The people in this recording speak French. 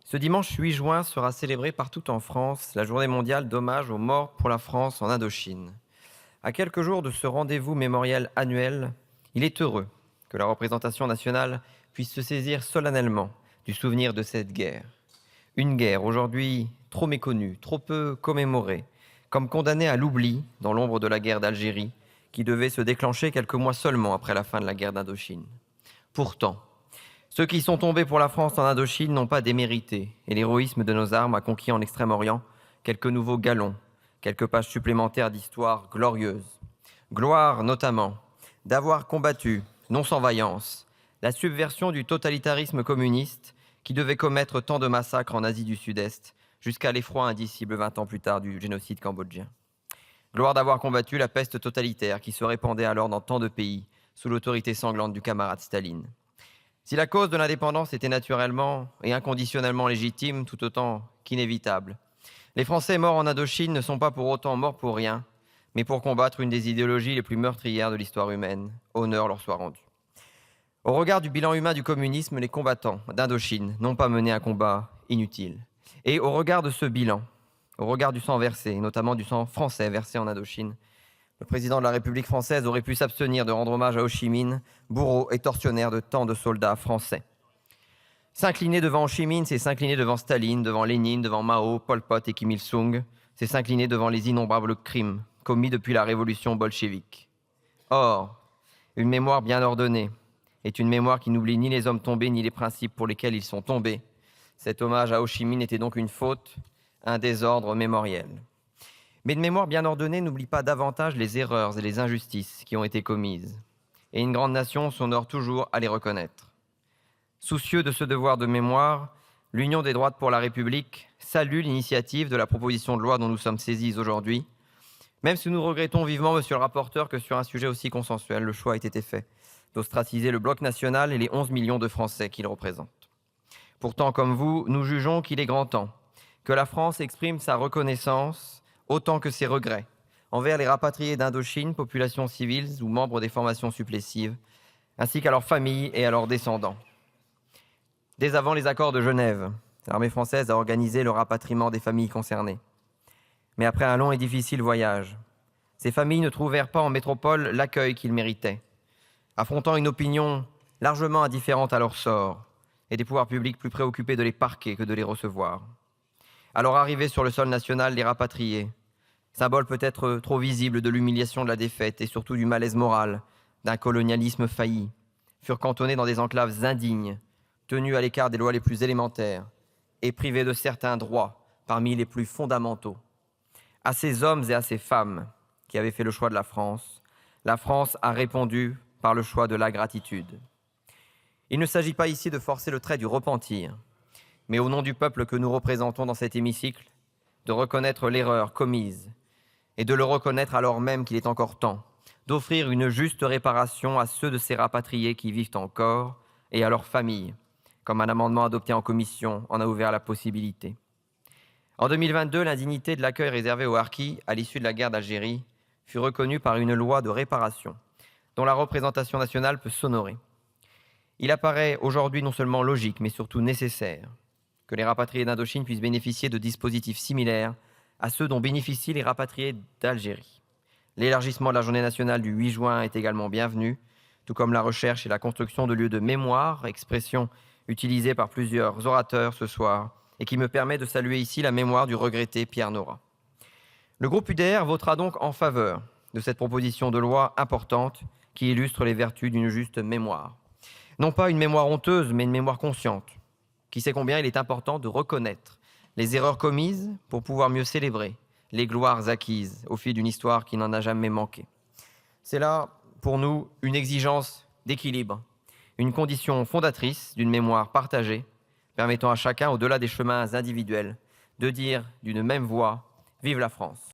Ce dimanche 8 juin sera célébrée partout en France la journée mondiale d'hommage aux morts pour la France en Indochine. À quelques jours de ce rendez-vous mémoriel annuel, il est heureux que la représentation nationale puisse se saisir solennellement du souvenir de cette guerre. Une guerre aujourd'hui trop méconnue, trop peu commémorée, comme condamnée à l'oubli dans l'ombre de la guerre d'Algérie, qui devait se déclencher quelques mois seulement après la fin de la guerre d'Indochine. Pourtant, ceux qui sont tombés pour la France en Indochine n'ont pas démérité, et l'héroïsme de nos armes a conquis en Extrême-Orient quelques nouveaux galons, quelques pages supplémentaires d'histoire glorieuse. Gloire notamment d'avoir combattu, non sans vaillance, la subversion du totalitarisme communiste qui devait commettre tant de massacres en Asie du Sud-Est, jusqu'à l'effroi indicible 20 ans plus tard du génocide cambodgien. Gloire d'avoir combattu la peste totalitaire qui se répandait alors dans tant de pays, sous l'autorité sanglante du camarade Staline. Si la cause de l'indépendance était naturellement et inconditionnellement légitime, tout autant qu'inévitable, les Français morts en Indochine ne sont pas pour autant morts pour rien, mais pour combattre une des idéologies les plus meurtrières de l'histoire humaine. Honneur leur soit rendu. Au regard du bilan humain du communisme, les combattants d'Indochine n'ont pas mené un combat inutile. Et au regard de ce bilan, au regard du sang versé, notamment du sang français versé en Indochine, le président de la République française aurait pu s'abstenir de rendre hommage à Ho Chi Minh, bourreau et tortionnaire de tant de soldats français. S'incliner devant Ho Chi Minh, c'est s'incliner devant Staline, devant Lénine, devant Mao, Pol Pot et Kim Il-sung. C'est s'incliner devant les innombrables crimes commis depuis la révolution bolchevique. Or, une mémoire bien ordonnée est une mémoire qui n'oublie ni les hommes tombés ni les principes pour lesquels ils sont tombés. Cet hommage à Ho Chi Minh était donc une faute, un désordre mémoriel. Mais une mémoire bien ordonnée n'oublie pas davantage les erreurs et les injustices qui ont été commises. Et une grande nation s'honore toujours à les reconnaître. Soucieux de ce devoir de mémoire, l'Union des droites pour la République salue l'initiative de la proposition de loi dont nous sommes saisis aujourd'hui, même si nous regrettons vivement, monsieur le rapporteur, que sur un sujet aussi consensuel, le choix ait été fait d'ostraciser le bloc national et les 11 millions de Français qu'il représente. Pourtant, comme vous, nous jugeons qu'il est grand temps que la France exprime sa reconnaissance autant que ses regrets envers les rapatriés d'Indochine, populations civiles ou membres des formations supplétives, ainsi qu'à leurs familles et à leurs descendants. Dès avant les accords de Genève, l'armée française a organisé le rapatriement des familles concernées. Mais après un long et difficile voyage, ces familles ne trouvèrent pas en métropole l'accueil qu'ils méritaient, affrontant une opinion largement indifférente à leur sort et des pouvoirs publics plus préoccupés de les parquer que de les recevoir. Alors arrivés sur le sol national, les rapatriés, symbole peut-être trop visible de l'humiliation de la défaite et surtout du malaise moral d'un colonialisme failli, furent cantonnés dans des enclaves indignes, tenus à l'écart des lois les plus élémentaires et privés de certains droits parmi les plus fondamentaux. À ces hommes et à ces femmes qui avaient fait le choix de la France a répondu par le choix de la gratitude. Il ne s'agit pas ici de forcer le trait du repentir, mais au nom du peuple que nous représentons dans cet hémicycle, de reconnaître l'erreur commise et de le reconnaître alors même qu'il est encore temps d'offrir une juste réparation à ceux de ces rapatriés qui vivent encore et à leurs familles, comme un amendement adopté en commission en a ouvert la possibilité. En 2022, l'indignité de l'accueil réservé aux harkis à l'issue de la guerre d'Algérie fut reconnue par une loi de réparation dont la représentation nationale peut s'honorer. Il apparaît aujourd'hui non seulement logique, mais surtout nécessaire que les rapatriés d'Indochine puissent bénéficier de dispositifs similaires à ceux dont bénéficient les rapatriés d'Algérie. L'élargissement de la journée nationale du 8 juin est également bienvenu, tout comme la recherche et la construction de lieux de mémoire, expression utilisée par plusieurs orateurs ce soir, et qui me permet de saluer ici la mémoire du regretté Pierre Nora. Le groupe UDR votera donc en faveur de cette proposition de loi importante qui illustre les vertus d'une juste mémoire. Non pas une mémoire honteuse, mais une mémoire consciente, qui sait combien il est important de reconnaître les erreurs commises pour pouvoir mieux célébrer les gloires acquises au fil d'une histoire qui n'en a jamais manqué. C'est là, pour nous, une exigence d'équilibre, une condition fondatrice d'une mémoire partagée, permettant à chacun, au-delà des chemins individuels, de dire d'une même voix « Vive la France !»